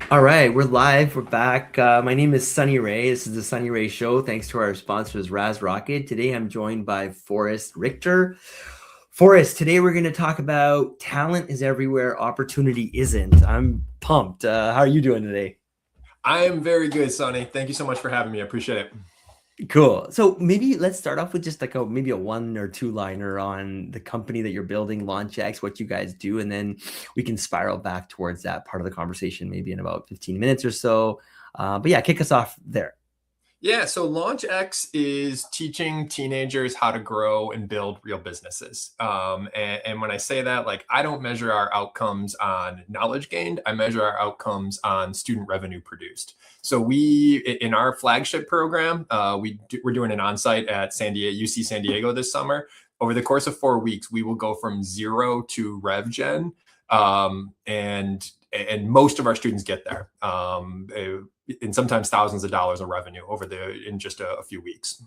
All right, we're live. We're back. My name is Sunny Ray. This is the Sunny Ray Show. Thanks to our sponsors, Raz Rocket. Today I'm joined by Forrest Richter. Forrest, today we're going to talk about talent is everywhere, opportunity isn't. I'm pumped. How are you doing today? I am very good, Sonny. Thank you so much for having me. I appreciate it. Cool. So maybe let's start off with just like maybe a one or two liner on the company that you're building, LaunchX, what you guys do, and then we can spiral back towards that part of the conversation maybe in about 15 minutes or so. But yeah, kick us off there. Yeah, so LaunchX is teaching teenagers how to grow and build real businesses. And when I say that, like, I don't measure our outcomes on knowledge gained. I measure our outcomes on student revenue produced. So in our flagship program, we're doing an onsite at UC San Diego this summer. Over the course of 4 weeks, we will go from zero to rev gen, and most of our students get there. And sometimes thousands of dollars of revenue in just a few weeks.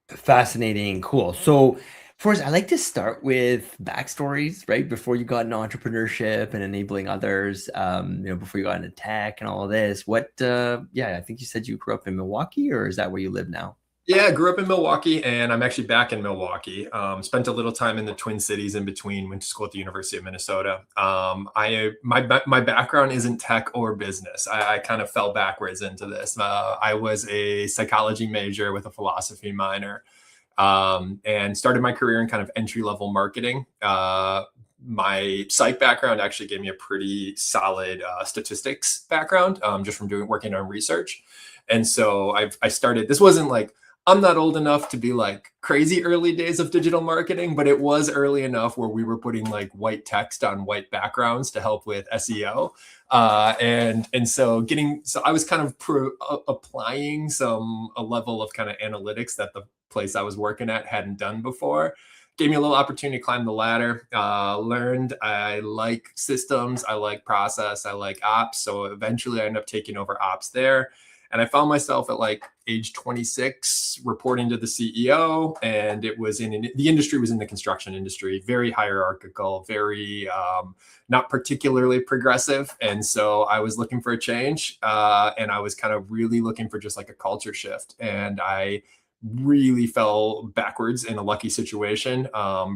Fascinating. Cool. So, first, I like to start with backstories, right? Before you got into entrepreneurship and enabling others, before you got into tech and all of this. Yeah, I think you said you grew up in Milwaukee, or is that where you live now? Yeah, I grew up in Milwaukee, and I'm actually back in Milwaukee. Spent a little time in the Twin Cities in between. Went to school at the University of Minnesota. My background isn't tech or business. I kind of fell backwards into this. I was a psychology major with a philosophy minor, and started my career in kind of entry level marketing. My psych background actually gave me a pretty solid statistics background, just from working on research. And so I started. This wasn't like, I'm not old enough to be like crazy early days of digital marketing, but it was early enough where we were putting like white text on white backgrounds to help with SEO. So I was kind of applying a level of kind of analytics that the place I was working at hadn't done before. Gave me a little opportunity to climb the ladder. Learned I like systems, I like process, I like ops. So eventually I ended up taking over ops there. And I found myself at like age 26 reporting to the CEO, and the industry was in the construction industry, very hierarchical, very not particularly progressive. And so I was looking for a change, and I was kind of really looking for just like a culture shift. And I really fell backwards in a lucky situation.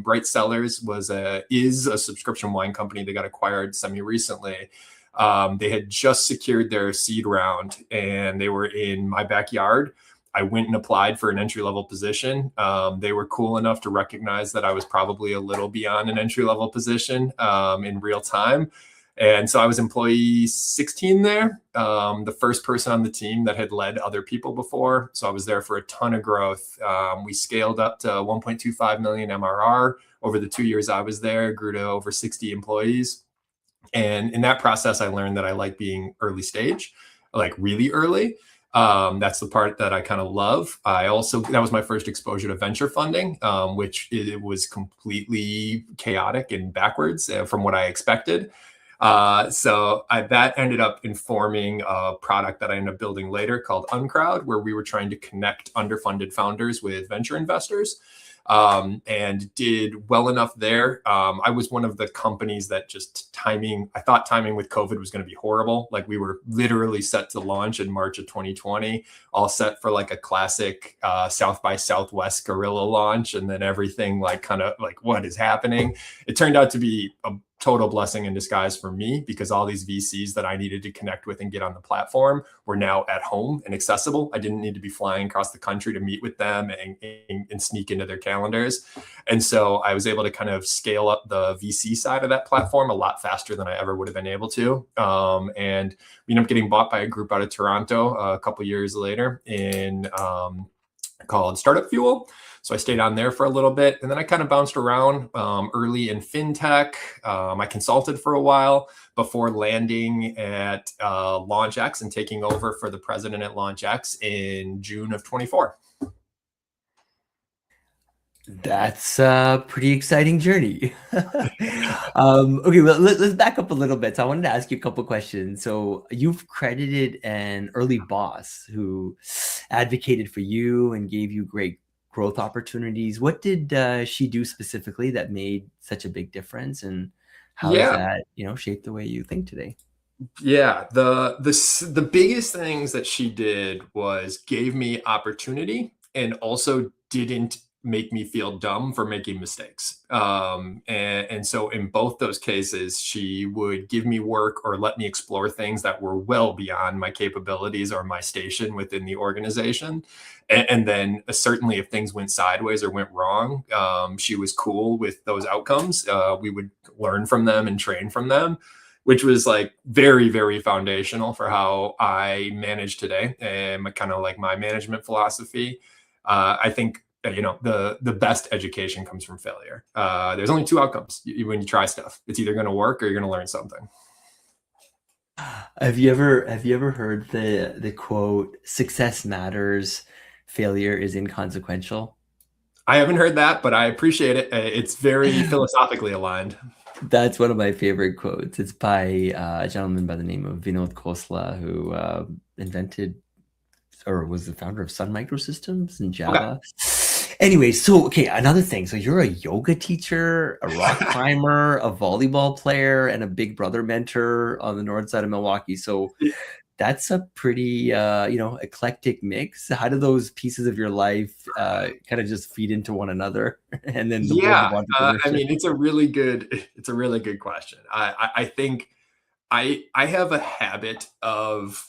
Bright Cellars is a subscription wine company that got acquired semi recently. They had just secured their seed round, and they were in my backyard. I went and applied for an entry level position. They were cool enough to recognize that I was probably a little beyond an entry level position in real time. And so I was employee 16 there, the first person on the team that had led other people before. So I was there for a ton of growth. We scaled up to 1.25 million MRR over the 2 years I was there, grew to over 60 employees. And in that process, I learned that I like being early stage, like really early. That's the part that I kind of love. That was my first exposure to venture funding, which it was completely chaotic and backwards from what I expected. That ended up informing a product that I ended up building later called Uncrowd, where we were trying to connect underfunded founders with venture investors, and did well enough there. I was one of the companies that I thought timing with COVID was going to be horrible. Like, we were literally set to launch in March of 2020, all set for like a classic South by Southwest guerrilla launch. And then everything like kind of like, what is happening? It turned out to be a total blessing in disguise for me, because all these VCs that I needed to connect with and get on the platform were now at home and accessible. I didn't need to be flying across the country to meet with them and sneak into their calendars. And so I was able to kind of scale up the VC side of that platform a lot faster than I ever would have been able to. And we ended up getting bought by a group out of Toronto a couple years later called Startup Fuel. So I stayed on there for a little bit, and then I kind of bounced around early in fintech. I consulted for a while before landing at LaunchX and taking over for the president at LaunchX in June of 24. That's a pretty exciting journey. Okay, well, let's back up a little bit. So I wanted to ask you a couple questions. So you've credited an early boss who advocated for you and gave you great growth opportunities. What did she do specifically that made such a big difference? And How does Yeah. that, shape the way you think today? Yeah, the biggest things that she did was gave me opportunity and also didn't make me feel dumb for making mistakes. And so in both those cases, she would give me work or let me explore things that were well beyond my capabilities or my station within the organization. And then certainly if things went sideways or went wrong, she was cool with those outcomes. We would learn from them and train from them, which was like very, very foundational for how I manage today and kind of like my management philosophy. I think the best education comes from failure. There's only two outcomes when you try stuff. It's either going to work or you're going to learn something. Have you ever heard the quote, "Success matters, failure is inconsequential"? I haven't heard that, but I appreciate it. It's very philosophically aligned. That's one of my favorite quotes. It's by a gentleman by the name of Vinod Khosla, who invented or was the founder of Sun Microsystems and Okay. Java. Anyway, so okay, another thing. So you're a yoga teacher, a rock climber, a volleyball player, and a Big Brother mentor on the north side of Milwaukee. So that's a pretty eclectic mix. How do those pieces of your life kind of just feed into one another? And then the world of Yeah, I entrepreneurship. mean, it's a really good question. I think I have a habit of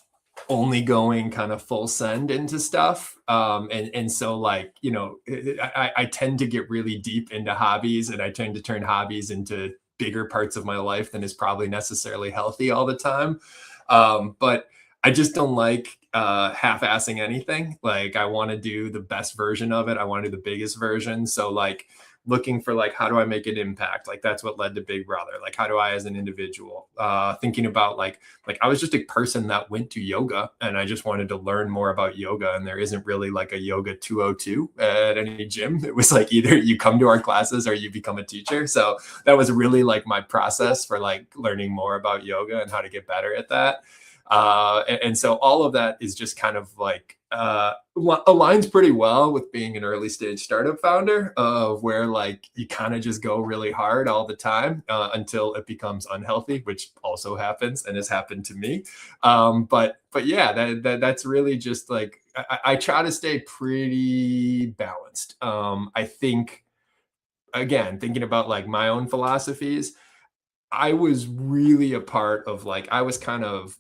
only going kind of full send into stuff. And so like, I tend to get really deep into hobbies and I tend to turn hobbies into bigger parts of my life than is probably necessarily healthy all the time. But I just don't like half-assing anything. Like I want to do the best version of it. I want to do the biggest version. So like looking for like how do I make an impact, like that's what led to Big Brother. Like how do I as an individual thinking about like I was just a person that went to yoga and I just wanted to learn more about yoga, and there isn't really like a yoga 202 at any gym. It was like either you come to our classes or you become a teacher. So that was really like my process for like learning more about yoga and how to get better at that. And so all of that is just kind of like aligns pretty well with being an early stage startup founder, of where like you kind of just go really hard all the time until it becomes unhealthy, which also happens and has happened to me. But yeah, that's really just like I try to stay pretty balanced. I think, again, thinking about like my own philosophies, I was really a part of like I was kind of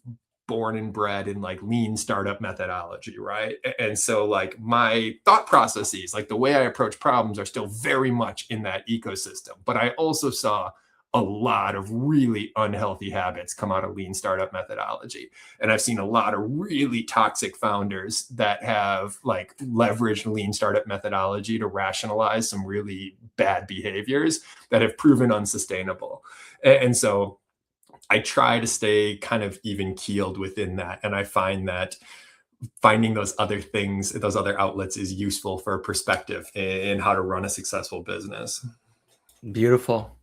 born and bred in like lean startup methodology, right? And so like my thought processes, like the way I approach problems are still very much in that ecosystem. But I also saw a lot of really unhealthy habits come out of lean startup methodology. And I've seen a lot of really toxic founders that have like leveraged lean startup methodology to rationalize some really bad behaviors that have proven unsustainable. And so I try to stay kind of even keeled within that. And I find that finding those other things, those other outlets is useful for perspective in how to run a successful business. Beautiful.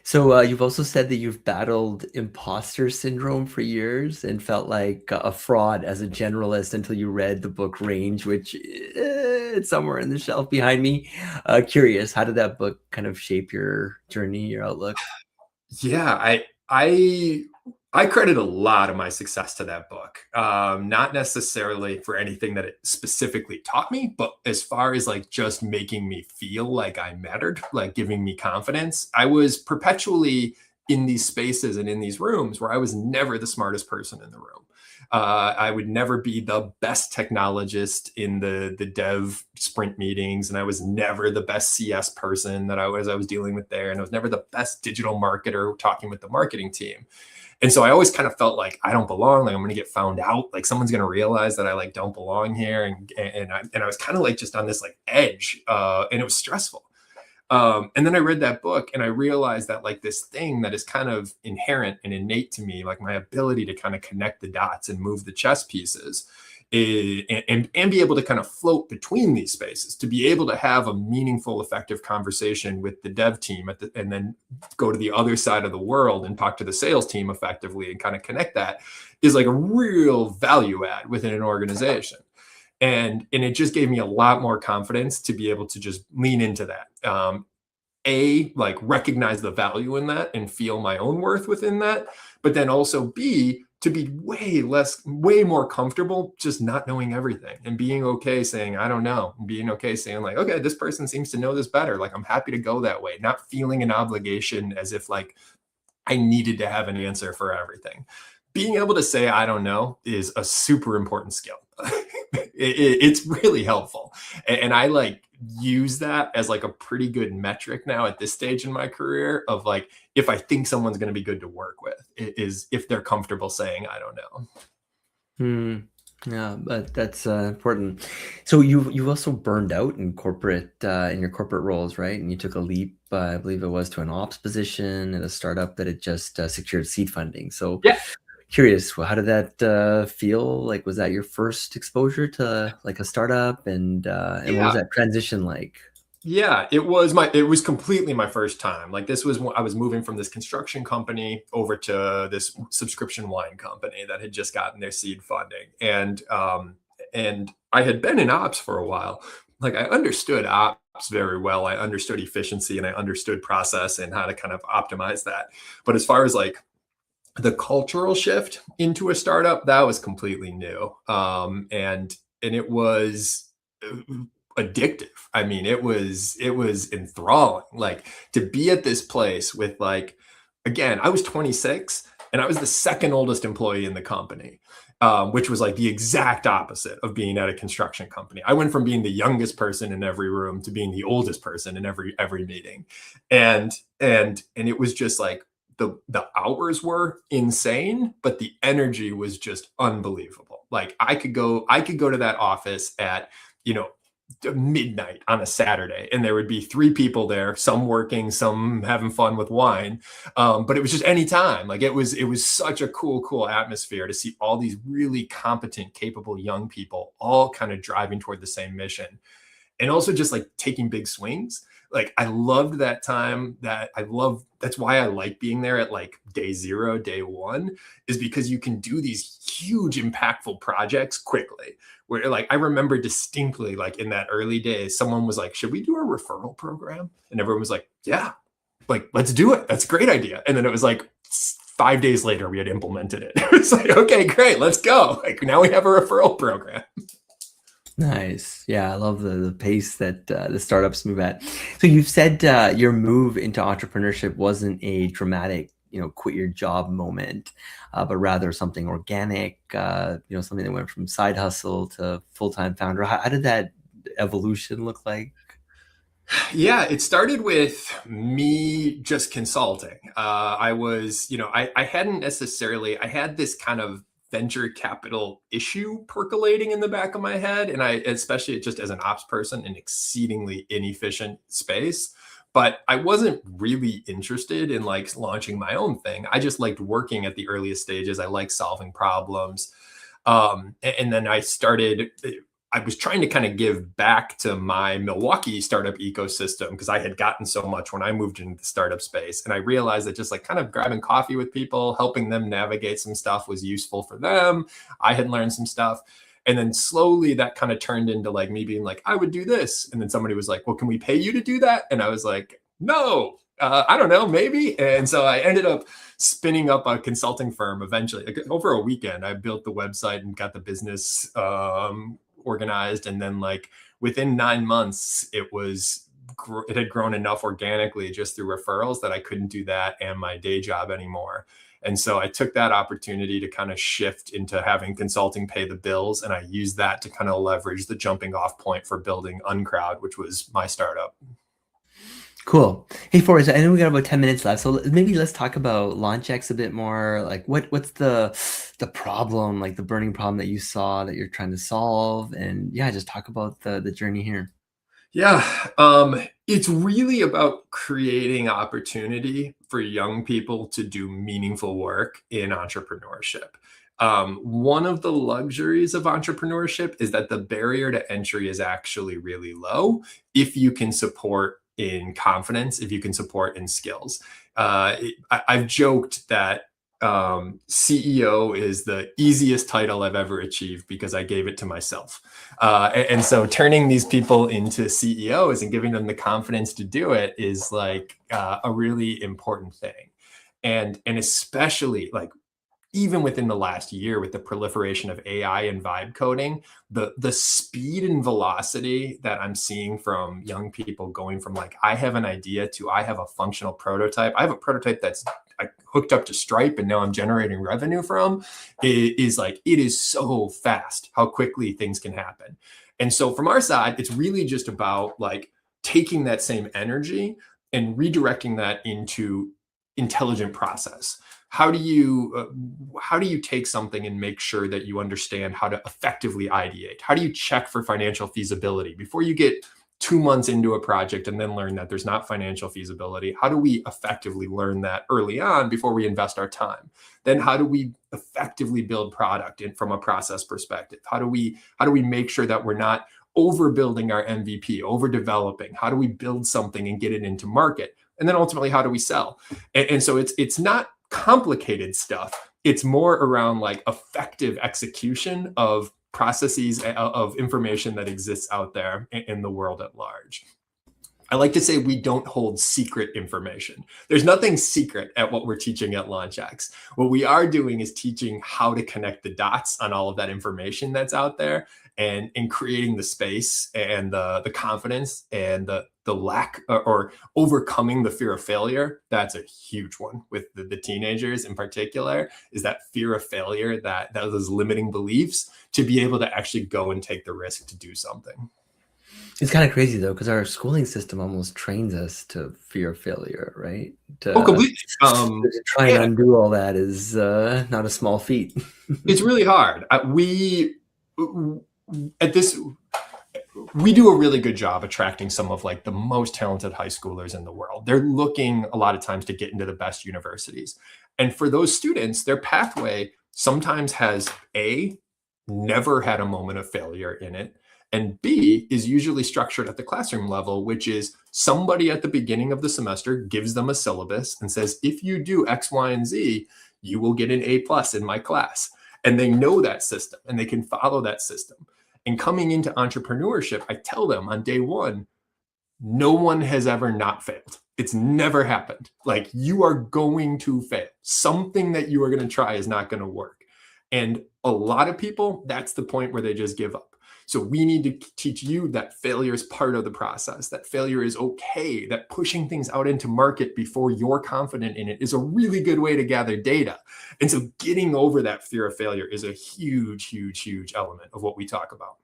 So you've also said that you've battled imposter syndrome for years and felt like a fraud as a generalist until you read the book Range, which it's somewhere in the shelf behind me. Curious, how did that book kind of shape your journey, your outlook? Yeah, I credit a lot of my success to that book. Not necessarily for anything that it specifically taught me, but as far as like just making me feel like I mattered, like giving me confidence. I was perpetually in these spaces and in these rooms where I was never the smartest person in the room. I would never be the best technologist in the dev sprint meetings, and I was never the best CS person that I was dealing with there, and I was never the best digital marketer talking with the marketing team. And so I always kind of felt like I don't belong, like I'm going to get found out, like someone's going to realize that I like don't belong here, and I was kind of like just on this like edge, and it was stressful. And then I read that book and I realized that like this thing that is kind of inherent and innate to me, like my ability to kind of connect the dots and move the chess pieces, and be able to kind of float between these spaces, to be able to have a meaningful, effective conversation with the dev team and then go to the other side of the world and talk to the sales team effectively and kind of connect that, is like a real value add within an organization. And it just gave me a lot more confidence to be able to just lean into that. like recognize the value in that and feel my own worth within that, but then also B, to be way more comfortable just not knowing everything and being okay saying, I don't know, and being okay saying like, okay, this person seems to know this better. Like I'm happy to go that way, not feeling an obligation as if like I needed to have an answer for everything. Being able to say, I don't know is a super important skill. It's really helpful. And I like use that as like a pretty good metric now at this stage in my career of like, if I think someone's going to be good to work with is if they're comfortable saying, I don't know. Yeah, but that's important. So you've also burned out in corporate in your corporate roles, right? And you took a leap, I believe it was, to an ops position at a startup that had just secured seed funding. So Yeah. curious, how did that feel? Like, was that your first exposure to like a startup, and what was Yeah. that transition like? Yeah, it was completely my first time. Like this was when I was moving from this construction company over to this subscription wine company that had just gotten their seed funding. And I had been in ops for a while. Like I understood ops very well. I understood efficiency and I understood process and how to kind of optimize that. But as far as like the cultural shift into a startup, that was completely new. And it was addictive. I mean, it was enthralling. Like to be at this place with like, again, I was 26 and I was the second oldest employee in the company, which was like the exact opposite of being at a construction company. I went from being the youngest person in every room to being the oldest person in every meeting, and it was just like the hours were insane, but the energy was just unbelievable. Like I could go to that office at, you know, midnight on a Saturday, and there would be three people there, some working, some having fun with wine. But it was just any time. Like it was such a cool atmosphere to see all these really competent, capable young people all kind of driving toward the same mission, and also just like taking big swings. Like I loved that time. That's why I like being there at like day zero, day one, is because you can do these huge impactful projects quickly. Where like I remember distinctly, like in that early days, someone was like, should we do a referral program? And everyone was like, yeah, like let's do it. That's a great idea. And then it was like 5 days later we had implemented it. It's like, okay, great, let's go. Like now we have a referral program. Nice. Yeah, I love the pace that the startups move at. So you've said your move into entrepreneurship wasn't a dramatic, quit your job moment, but rather something organic, something that went from side hustle to full-time founder. How did that evolution look like? Yeah, it started with me just consulting. I was, I hadn't necessarily, I had this kind of venture capital issue percolating in the back of my head. And I, especially just as an ops person, an exceedingly inefficient space. But I wasn't really interested in like launching my own thing. I just liked working at the earliest stages. I like solving problems. And then I was trying to kind of give back to my Milwaukee startup ecosystem because I had gotten so much when I moved into the startup space. And I realized that just like kind of grabbing coffee with people, helping them navigate some stuff was useful for them. I had learned some stuff. And then slowly that kind of turned into like me being like, I would do this. And then somebody was like, well, can we pay you to do that? And I was like, no, I don't know, maybe. And so I ended up spinning up a consulting firm eventually. Like, over a weekend, I built the website and got the business organized. And then like within 9 months, it had grown enough organically just through referrals that I couldn't do that and my day job anymore. And so I took that opportunity to kind of shift into having consulting pay the bills. And I used that to kind of leverage the jumping off point for building Uncrowd, which was my startup. Cool. Hey, Forrest, I know we got about 10 minutes left, so maybe let's talk about LaunchX a bit more. Like, what's the problem, like the burning problem that you saw that you're trying to solve, and yeah, just talk about the journey here. Yeah, it's really about creating opportunity for young people to do meaningful work in entrepreneurship. One of the luxuries of entrepreneurship is that the barrier to entry is actually really low if you can support in confidence, if you can support in skills. I've joked that CEO is the easiest title I've ever achieved because I gave it to myself. And so turning these people into CEOs and giving them the confidence to do it is like a really important thing. And especially like even within the last year with the proliferation of AI and vibe coding, the speed and velocity that I'm seeing from young people going from like, I have an idea to I have a functional prototype. I have a prototype that's hooked up to Stripe and now I'm generating revenue from is like, it is so fast how quickly things can happen. And so from our side, it's really just about like taking that same energy and redirecting that into intelligent process. How do you take something and make sure that you understand how to effectively ideate? How do you check for financial feasibility before you get 2 months into a project and then learn that there's not financial feasibility? How do we effectively learn that early on before we invest our time? Then how do we effectively build product from a process perspective? How do we make sure that we're not overbuilding our MVP, overdeveloping? How do we build something and get it into market? And then ultimately, how do we sell? And so it's not complicated stuff. It's more around like effective execution of processes of information that exists out there in the world at large. I like to say we don't hold secret information. There's nothing secret at what we're teaching at LaunchX. What we are doing is teaching how to connect the dots on all of that information that's out there and creating the space and the confidence and the lack or overcoming the fear of failure. That's a huge one with the teenagers in particular, is that fear of failure, that those limiting beliefs to be able to actually go and take the risk to do something. It's kind of crazy though, because our schooling system almost trains us to fear failure, right? Completely. To try and undo all that is not a small feat. It's really hard. We do a really good job attracting some of like the most talented high schoolers in the world. They're looking a lot of times to get into the best universities. And for those students, their pathway sometimes has never had a moment of failure in it. And B, is usually structured at the classroom level, which is somebody at the beginning of the semester gives them a syllabus and says, if you do X, Y, and Z, you will get an A+ in my class. And they know that system and they can follow that system. And coming into entrepreneurship, I tell them on day one, no one has ever not failed. It's never happened. Like, you are going to fail. Something that you are going to try is not going to work. And a lot of people, that's the point where they just give up. So we need to teach you that failure is part of the process, that failure is okay, that pushing things out into market before you're confident in it is a really good way to gather data. And so getting over that fear of failure is a huge, huge, huge element of what we talk about.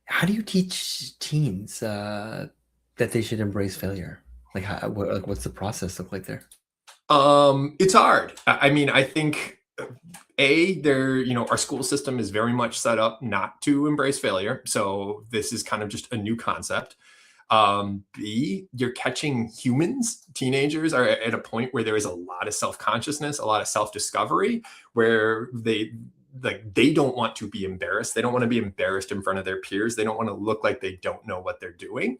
How do you teach teens that they should embrace failure? Like, what's the process look like there? It's hard. I mean, I think our school system is very much set up not to embrace failure. So this is kind of just a new concept. B, you're catching humans. Teenagers are at a point where there is a lot of self-consciousness, a lot of self-discovery, where they don't want to be embarrassed. They don't want to be embarrassed in front of their peers. They don't want to look like they don't know what they're doing.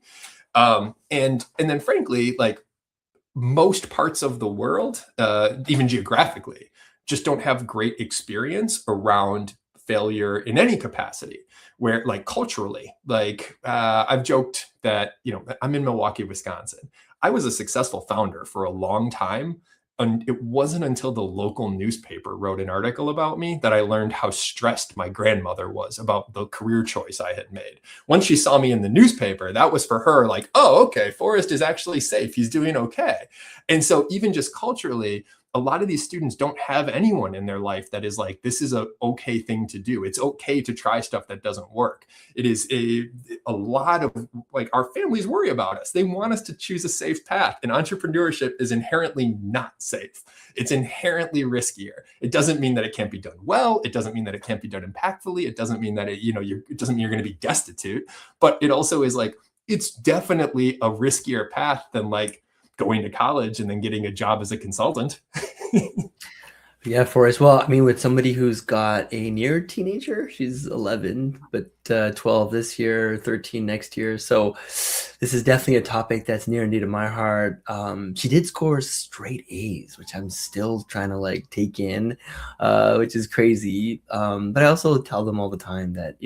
And then frankly, like, most parts of the world, even geographically, just don't have great experience around failure in any capacity. Where, like, culturally, like, I've joked that, I'm in Milwaukee, Wisconsin. I was a successful founder for a long time. And it wasn't until the local newspaper wrote an article about me that I learned how stressed my grandmother was about the career choice I had made. Once she saw me in the newspaper, that was for her like, oh, okay, Forrest is actually safe. He's doing okay. And so even just culturally, a lot of these students don't have anyone in their life that is like, this is a okay thing to do. It's okay to try stuff that doesn't work. It is a lot of, like, our families worry about us. They want us to choose a safe path. And entrepreneurship is inherently not safe. It's inherently riskier. It doesn't mean that it can't be done well. It doesn't mean that it can't be done impactfully. It doesn't mean that it doesn't mean you're going to be destitute. But it also is like, it's definitely a riskier path than like going to college and then getting a job as a consultant. Yeah, Forrest. Well, I mean, with somebody who's got a near teenager, she's 11, but 12 this year, 13 next year. So this is definitely a topic that's near and dear to my heart. She did score straight A's, which I'm still trying to like take in, which is crazy. But I also tell them all the time that,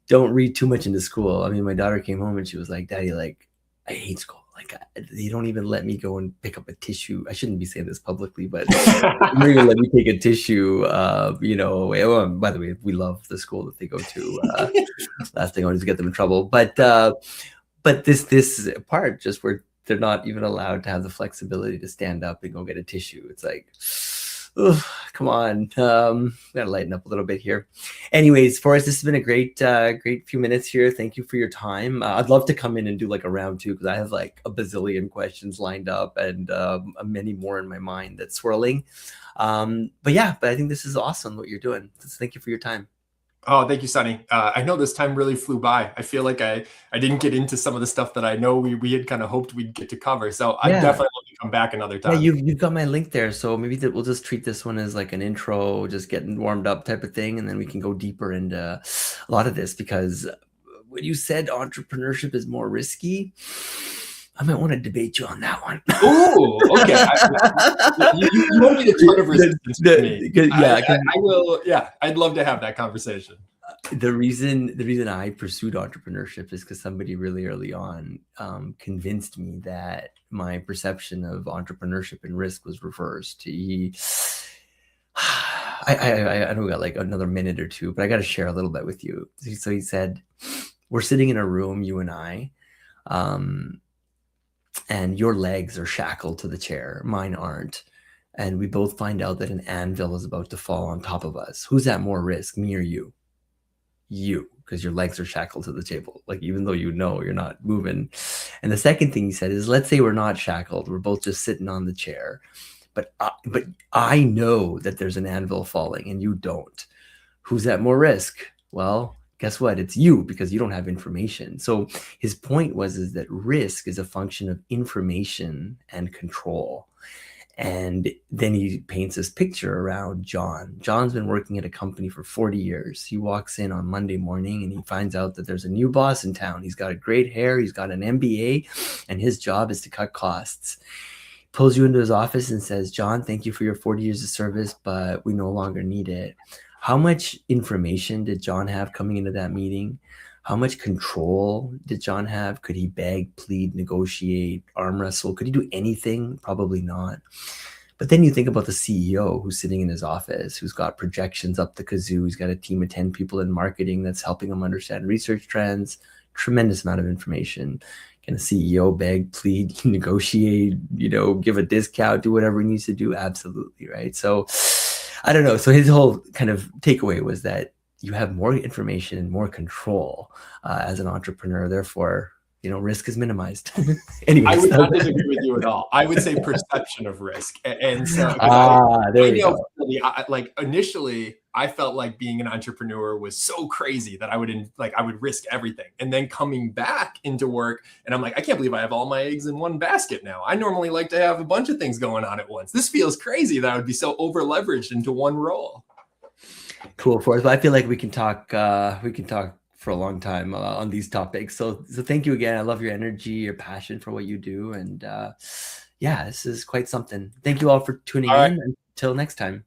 don't read too much into school. I mean, my daughter came home and she was like, Daddy, like, I hate school. Like, they don't even let me go and pick up a tissue. I shouldn't be saying this publicly, but they don't even let me take a tissue. By the way, we love the school that they go to. Last thing I want is to get them in trouble. But this part, just where they're not even allowed to have the flexibility to stand up and go get a tissue. It's like, ugh, come on, gotta lighten up a little bit here. Anyways, Forrest, this has been a great few minutes here. Thank you for your time. I'd love to come in and do like a round two, because I have like a bazillion questions lined up and many more in my mind that's swirling. But I think this is awesome what you're doing. Thank you for your time. Oh, thank you, Sonny. I know this time really flew by. I feel like I didn't get into some of the stuff that I know we had kind of hoped we'd get to cover. So I definitely want to come back another Yeah, time. you've got my link there, so maybe we'll just treat this one as like an intro, just getting warmed up type of thing, and then we can go deeper into a lot of this, because when you said entrepreneurship is more risky, I might want to debate you on that one. Oh, okay. You won't get a ton of resistance from me. I will. Yeah, I'd love to have that conversation. The reason I pursued entrepreneurship is because somebody really early on convinced me that my perception of entrepreneurship and risk was reversed. I know we got like another minute or two, but I got to share a little bit with you. So he said, we're sitting in a room, you and I, and your legs are shackled to the chair, mine aren't. And we both find out that an anvil is about to fall on top of us. Who's at more risk, me or you? You, because your legs are shackled to the table, like, even though you're not moving. And the second thing he said is, let's say we're not shackled, we're both just sitting on the chair, but I know that there's an anvil falling and you don't. Who's at more risk? Well, guess what? It's you, because you don't have information. So his point is that risk is a function of information and control. And then he paints this picture around John. John's been working at a company for 40 years. He walks in on Monday morning and he finds out that there's a new boss in town. He's got a great hair, he's got an MBA, and his job is to cut costs. Pulls you into his office and says, John, thank you for your 40 years of service, but we no longer need it. How much information did John have coming into that meeting? How much control did John have? Could he beg, plead, negotiate, arm wrestle? Could he do anything? Probably not. But then you think about the CEO who's sitting in his office, who's got projections up the kazoo. He's got a team of 10 people in marketing that's helping him understand research trends, tremendous amount of information. Can a CEO beg, plead, negotiate, give a discount, do whatever he needs to do? Absolutely, right? So I don't know. So his whole kind of takeaway was that you have more information and more control as an entrepreneur. Therefore, risk is minimized. Anyways, I would not disagree with you at all. I would say perception of risk. And so there you go. Like initially, I felt like being an entrepreneur was so crazy that I would risk everything. And then coming back into work, and I'm like, I can't believe I have all my eggs in one basket now. I normally like to have a bunch of things going on at once. This feels crazy that I would be so over leveraged into one role. Cool, Forrest. But I feel like we can talk for a long time on these topics. So thank you again. I love your energy, your passion for what you do. And this is quite something. Thank you all for tuning in. Until next time.